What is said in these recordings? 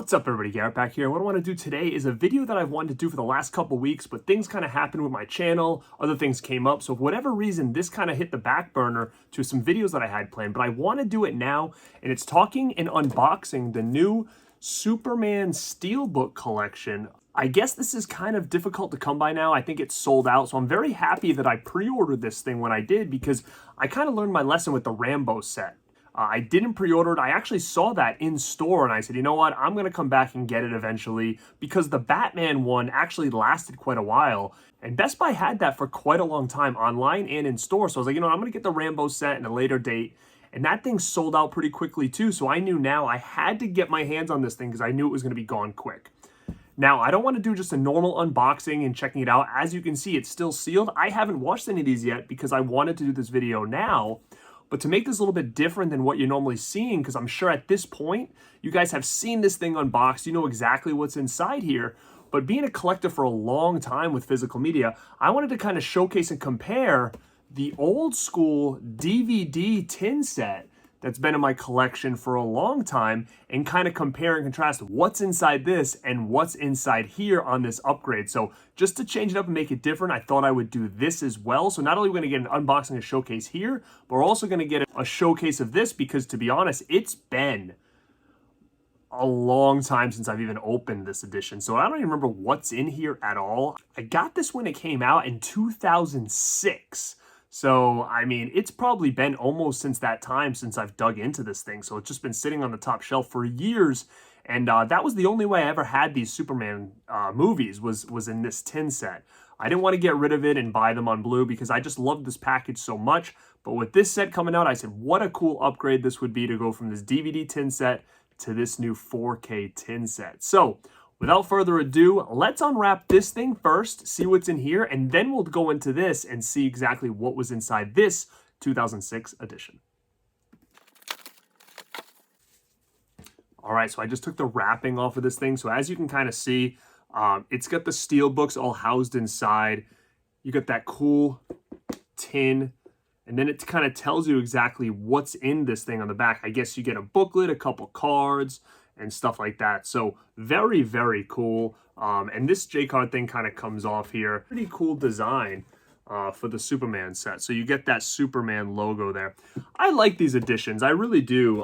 What's up everybody, Garrett back here. What I want to do today is a video that I've wanted to do for the last couple weeks, but things kind of happened with my channel, other things came up, so for whatever reason, this kind of hit the back burner to some videos that I had planned, but I want to do it now, and it's talking and unboxing the new Superman Steelbook collection. I guess this is kind of difficult to come by now. I think it's sold out, so I'm very happy that I pre-ordered this thing when I did, because I kind of learned my lesson with the Rambo set. I didn't pre-order it. I actually saw that in store and I said, you know what? I'm going to come back and get it eventually, because the Batman one actually lasted quite a while. And Best Buy had that for quite a long time online and in store. So I was like, you know what? I'm going to get the Rambo set in a later date. And that thing sold out pretty quickly too. So I knew now I had to get my hands on this thing because I knew it was going to be gone quick. Now, I don't want to do just a normal unboxing and checking it out. As you can see, it's still sealed. I haven't watched any of these yet because I wanted to do this video now. But to make this a little bit different than what you're normally seeing, because I'm sure at this point, you guys have seen this thing unboxed, you know exactly what's inside here. But being a collector for a long time with physical media, I wanted to kind of showcase and compare the old school DVD tin set that's been in my collection for a long time and kind of compare and contrast what's inside this and what's inside here on this upgrade. So just to change it up and make it different, I thought I would do this as well. So not only are we going to get an unboxing and showcase here, but we're also going to get a showcase of this, because to be honest, it's been a long time since I've even opened this edition. So I don't even remember what's in here at all. I got this when it came out in 2006. So, I mean, it's probably been almost since that time since I've dug into this thing. So it's just been sitting on the top shelf for years. And that was the only way I ever had these Superman movies was in this tin set. I didn't want to get rid of it and buy them on blue because I just loved this package so much. But with this set coming out, I said, what a cool upgrade this would be to go from this DVD tin set to this new 4K tin set. So, without further ado, let's unwrap this thing first, see what's in here, and then we'll go into this and see exactly what was inside this 2006 edition. All right, so I just took the wrapping off of this thing. So as you can kind of see, it's got the steel books all housed inside. You got that cool tin, and then it kind of tells you exactly what's in this thing on the back. I guess you get a booklet, a couple cards, and stuff like that. So very, very cool. And this J-card thing kind of comes off here. Pretty cool design for the Superman set. So you get that Superman logo there. I like these editions. I really do.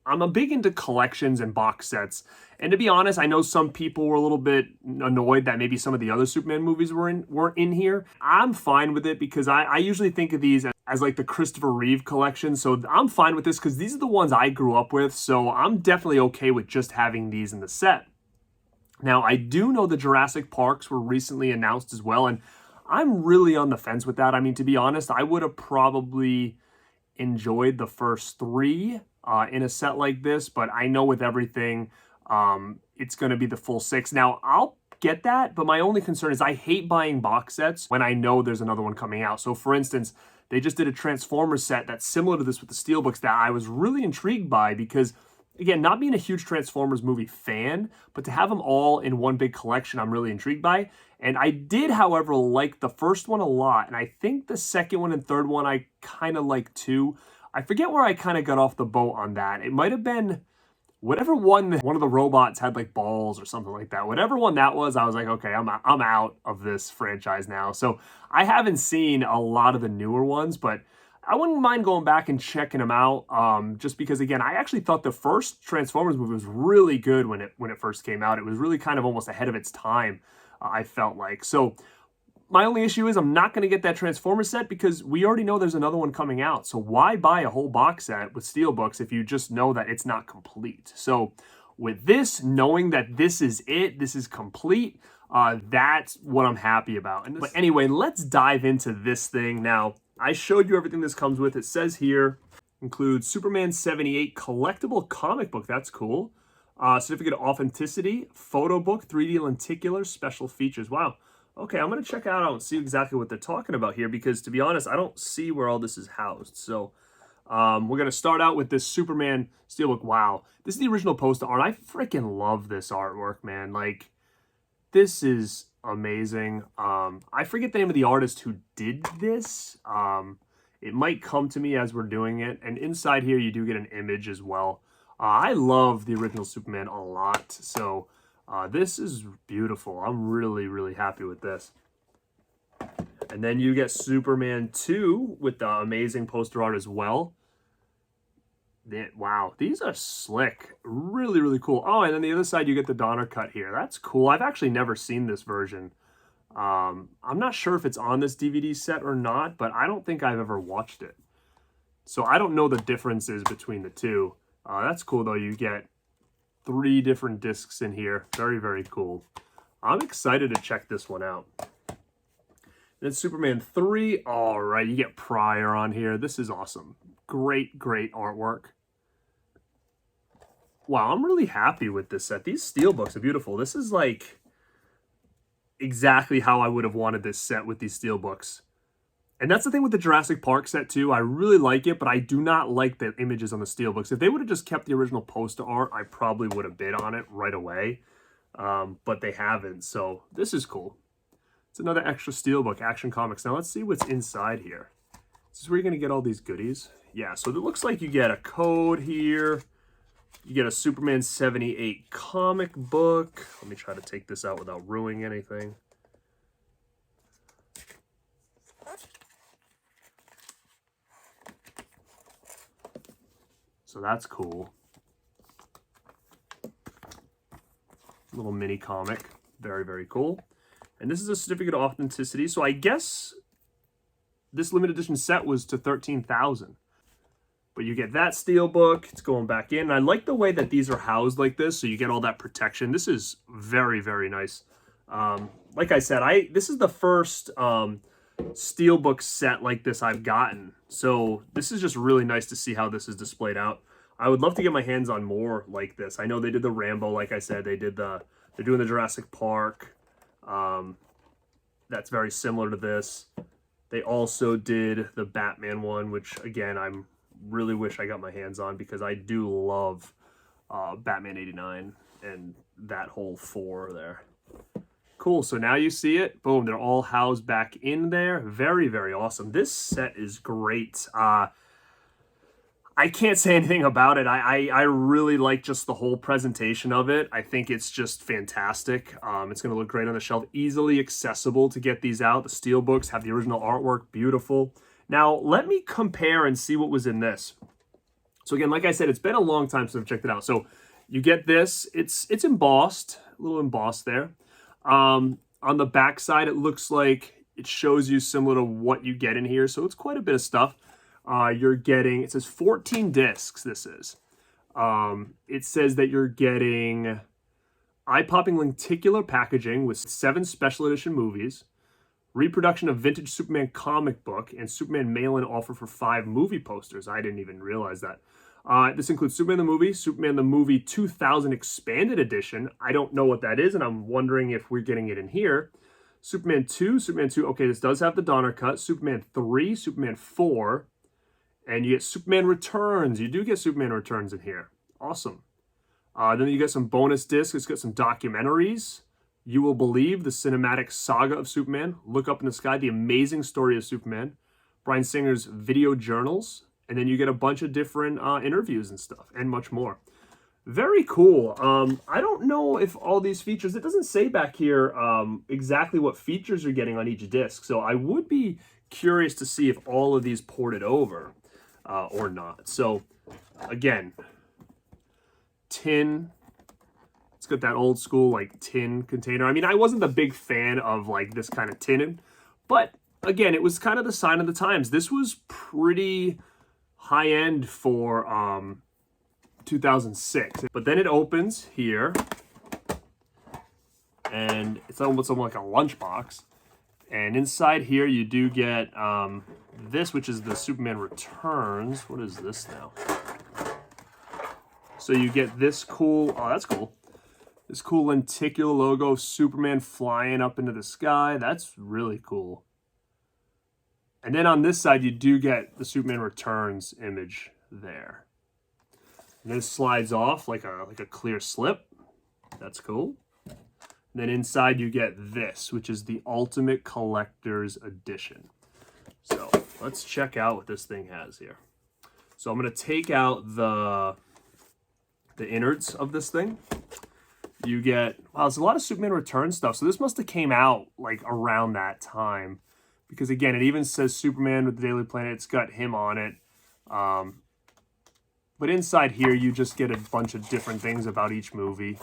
I'm a big into collections and box sets. And to be honest, I know some people were a little bit annoyed that maybe some of the other Superman movies weren't in here. I'm fine with it because I usually think of these as like the Christopher Reeve collection. So I'm fine with this because these are the ones I grew up with. So I'm definitely okay with just having these in the set. Now, I do know the Jurassic Parks were recently announced as well. And I'm really on the fence with that. I mean, to be honest, I would have probably enjoyed the first three in a set like this. But I know with everything, it's going to be the full 6. Now, I'll get that. But my only concern is I hate buying box sets when I know there's another one coming out. So for instance, they just did a Transformers set that's similar to this with the Steelbooks that I was really intrigued by because, again, not being a huge Transformers movie fan, but to have them all in one big collection, I'm really intrigued by. And I did, however, like the first one a lot. And I think the second one and third one I kind of like too. I forget where I kind of got off the boat on that. It might have been whatever one of the robots had like balls or something like that. Whatever one that was, I was like, okay, I'm out of this franchise now. So I haven't seen a lot of the newer ones, but I wouldn't mind going back and checking them out. Just because, again, I actually thought the first Transformers movie was really good when it first came out. It was really kind of almost ahead of its time, I felt like. So my only issue is I'm not going to get that Transformers set because we already know there's another one coming out. So why buy a whole box set with steelbooks if you just know that it's not complete? So with this, knowing that this is it, this is complete, that's what I'm happy about. But anyway, let's dive into this thing. Now, I showed you everything this comes with. It says here, includes Superman 78 collectible comic book. That's cool. Certificate of authenticity, photo book, 3D lenticular, special features. Wow. Okay, I'm going to check it out and see exactly what they're talking about here because, to be honest, I don't see where all this is housed. So we're going to start out with this Superman Steelbook. Wow. This is the original poster art. I freaking love this artwork, man. Like, this is amazing. I forget the name of the artist who did this. It might come to me as we're doing it. And inside here, you do get an image as well I love the original Superman a lot, so this is beautiful. I'm really, really happy with this. And then you get Superman 2 with the amazing poster art as well. Wow, these are slick. Really, really cool. Oh, and then the other side, you get the Donner cut here. That's cool. I've actually never seen this version. I'm not sure if it's on this DVD set or not, but I don't think I've ever watched it. So I don't know the differences between the two. That's cool, though. You get 3 different discs in here. Very, very cool. I'm excited to check this one out. Then Superman 3. All right, you get Pryor on here. This is awesome. Great, great artwork. Wow, I'm really happy with this set. These steelbooks are beautiful. This is like exactly how I would have wanted this set with these steelbooks. And that's the thing with the Jurassic Park set too. I really like it, but I do not like the images on the steelbooks. If they would have just kept the original poster art, I probably would have bid on it right away. But they haven't, so this is cool. It's another extra steelbook, Action Comics. Now let's see what's inside here. This is where you're going to get all these goodies. Yeah, so it looks like you get a code here. You get a Superman 78 comic book. Let me try to take this out without ruining anything. So that's cool. Little mini comic. Very, very cool. And this is a certificate of authenticity. So I guess this limited edition set was to $13,000. But you get that steelbook. It's going back in. And I like the way that these are housed like this, so you get all that protection. This is very, very nice. Like I said, this is the first steelbook set like this I've gotten. So this is just really nice to see how this is displayed out. I would love to get my hands on more like this. I know they did the Rambo, like I said. They're doing the Jurassic Park. That's very similar to this. They also did the Batman one, which again, I'm really wish I got my hands on because I do love Batman 89 and that whole 4 there. Cool, so now you see it. Boom, they're all housed back in there. Very, very awesome. This set is great. I can't say anything about it. I really like just the whole presentation of it. I think it's just fantastic. It's going to look great on the shelf. Easily accessible to get these out. The steelbooks have the original artwork. Beautiful. Now, let me compare and see what was in this. So again, like I said, it's been a long time since I've checked it out. So you get this. It's embossed. A little embossed there. On the back side, it looks like it shows you similar to what you get in here. So it's quite a bit of stuff. You're getting, it says 14 discs, this is. It says that you're getting eye-popping lenticular packaging with 7 special edition movies, reproduction of vintage Superman comic book, and Superman mail-in offer for 5 movie posters. I didn't even realize that. This includes Superman the Movie 2000 Expanded Edition. I don't know what that is, and I'm wondering if we're getting it in here. Superman 2, okay, this does have the Donner cut. Superman 3, Superman 4, and you get Superman Returns. You do get Superman Returns in here. Awesome. Then you get some bonus discs. It's got some documentaries. You Will Believe, the cinematic saga of Superman. Look Up in the Sky, the amazing story of Superman. Bryan Singer's video journals. And then you get a bunch of different interviews and stuff, and much more. Very cool. I don't know if all these features, it doesn't say back here exactly what features you're getting on each disc. So I would be curious to see if all of these ported over or not. So again, tin. It's got that old school like tin container. I mean, I wasn't a big fan of like this kind of tin, but again, it was kind of the sign of the times. This was pretty high end for 2006. But then it opens here, and it's almost like a lunchbox. And inside here, you do get this, which is the Superman Returns. What is this now? So you get this cool, oh, that's cool. This cool lenticular logo of Superman flying up into the sky. That's really cool. And then on this side, you do get the Superman Returns image there. And this slides off like a clear slip. That's cool. And then inside you get this, which is the Ultimate Collector's Edition. So let's check out what this thing has here. So I'm going to take out the the innards of this thing. You get, wow, there's a lot of Superman Returns stuff. So this must have came out like around that time. Because again, it even says Superman with the Daily Planet. It's got him on it. But inside here, you just get a bunch of different things about each movie.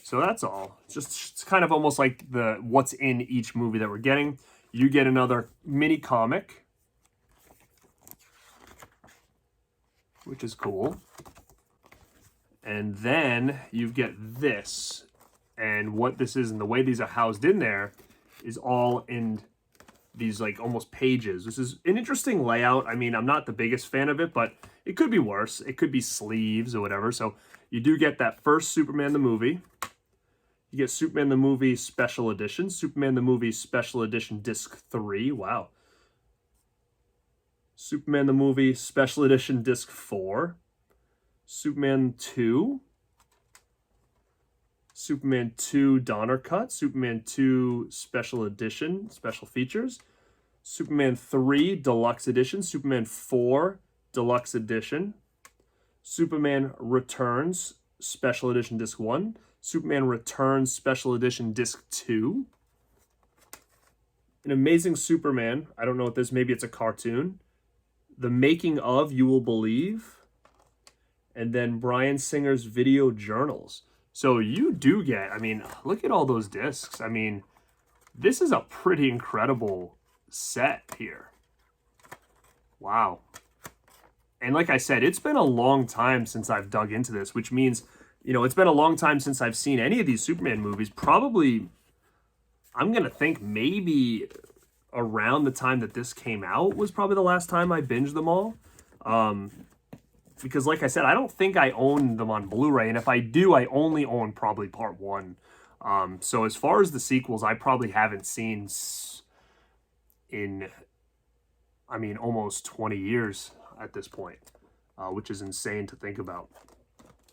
So that's all. It's kind of almost like the what's in each movie that we're getting. You get another mini comic, which is cool. And then you get this. And what this is and the way these are housed in there is all in these like almost pages. This is an interesting layout. I mean, I'm not the biggest fan of it, but it could be worse. It could be sleeves or whatever. So you do get that first Superman the movie. You get Superman the Movie Special Edition. Superman the Movie Special Edition Disc 3. Wow. Superman the Movie Special Edition Disc 4. Superman 2. Superman 2 Donner Cut. Superman 2 Special Edition, Special Features. Superman 3 Deluxe Edition. Superman 4 Deluxe Edition. Superman Returns Special Edition Disc 1. Superman Returns Special Edition Disc 2. An Amazing Superman. I don't know what this, maybe it's a cartoon. The Making of You Will Believe. And then Bryan Singer's Video Journals. So you do get, I mean, look at all those discs. I mean, this is a pretty incredible set here. Wow. And like I said, it's been a long time since I've dug into this, which means, you know, it's been a long time since I've seen any of these Superman movies. Probably, I'm going to think maybe around the time that this came out was probably the last time I binged them all. Because like I said, I don't think I own them on Blu-ray. And if I do, I only own probably part 1. So as far as the sequels, I probably haven't seen in, I mean, almost 20 years at this point, which is insane to think about.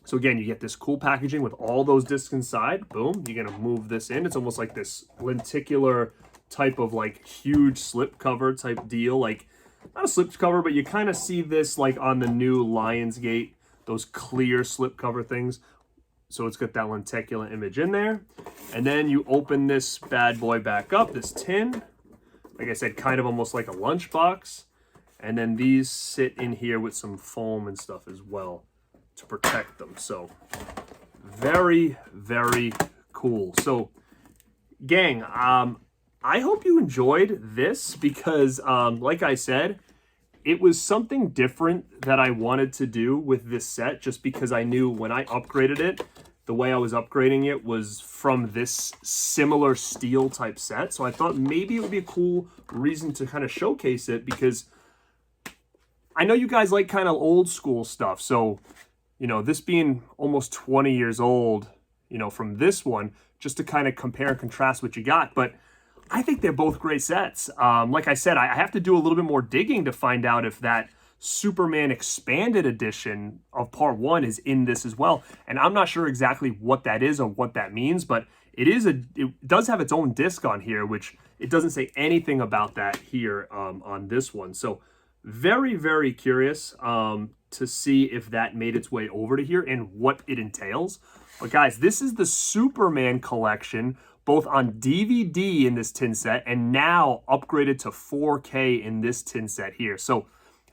So again, you get this cool packaging with all those discs inside. Boom, you're gonna move this in. It's almost like this lenticular type of like huge slipcover type deal. Like, not a slipcover, but you kind of see this like on the new Lionsgate, those clear slipcover things. So it's got that lenticular image in there. And then you open this bad boy back up, this tin. Like I said, kind of almost like a lunchbox. And then these sit in here with some foam and stuff as well to protect them. So very, very cool. So gang, I hope you enjoyed this because like I said, it was something different that I wanted to do with this set just because I knew when I upgraded it, the way I was upgrading it was from this similar steel type set. So I thought maybe it would be a cool reason to kind of showcase it because I know you guys like kind of old school stuff. So, you know, this being almost 20 years old, you know, from this one, just to kind of compare and contrast what you got. But I think they're both great sets. Like I said, I have to do a little bit more digging to find out if that Superman Expanded Edition of Part 1 is in this as well. And I'm not sure exactly what that is or what that means, but it does have its own disc on here, which it doesn't say anything about that here on this one. So very, very curious to see if that made its way over to here and what it entails. But guys, this is the Superman collection, both on DVD in this tin set and now upgraded to 4K in this tin set here. So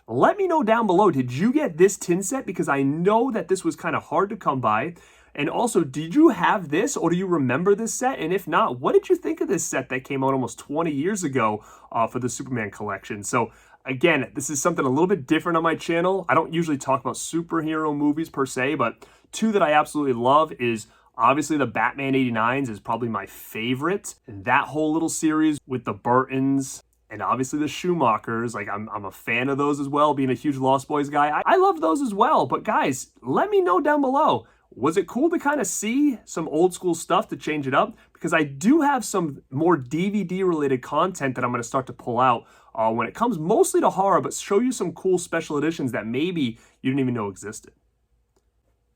let me know down below, did you get this tin set? Because I know that this was kind of hard to come by. And also, did you have this or do you remember this set? And if not, what did you think of this set that came out almost 20 years ago for the Superman collection? So again, this is something a little bit different on my channel. I don't usually talk about superhero movies per se, but two that I absolutely love is obviously the Batman 89s is probably my favorite. And that whole little series with the Burtons and obviously the Schumachers, like I'm a fan of those as well, being a huge Lost Boys guy. I love those as well. But guys, let me know down below. Was it cool to kind of see some old school stuff to change it up? Because I do have some more DVD related content that I'm going to start to pull out when it comes mostly to horror, but show you some cool special editions that maybe you didn't even know existed.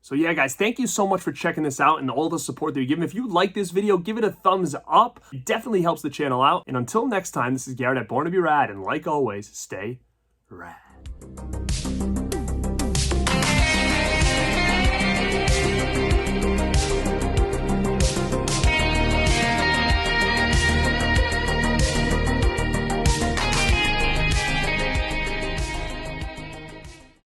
So yeah, guys, thank you so much for checking this out and all the support that you're giving. If you like this video, give it a thumbs up. It definitely helps the channel out. And until next time, this is Garrett at Born to Be Rad. And like always, stay rad.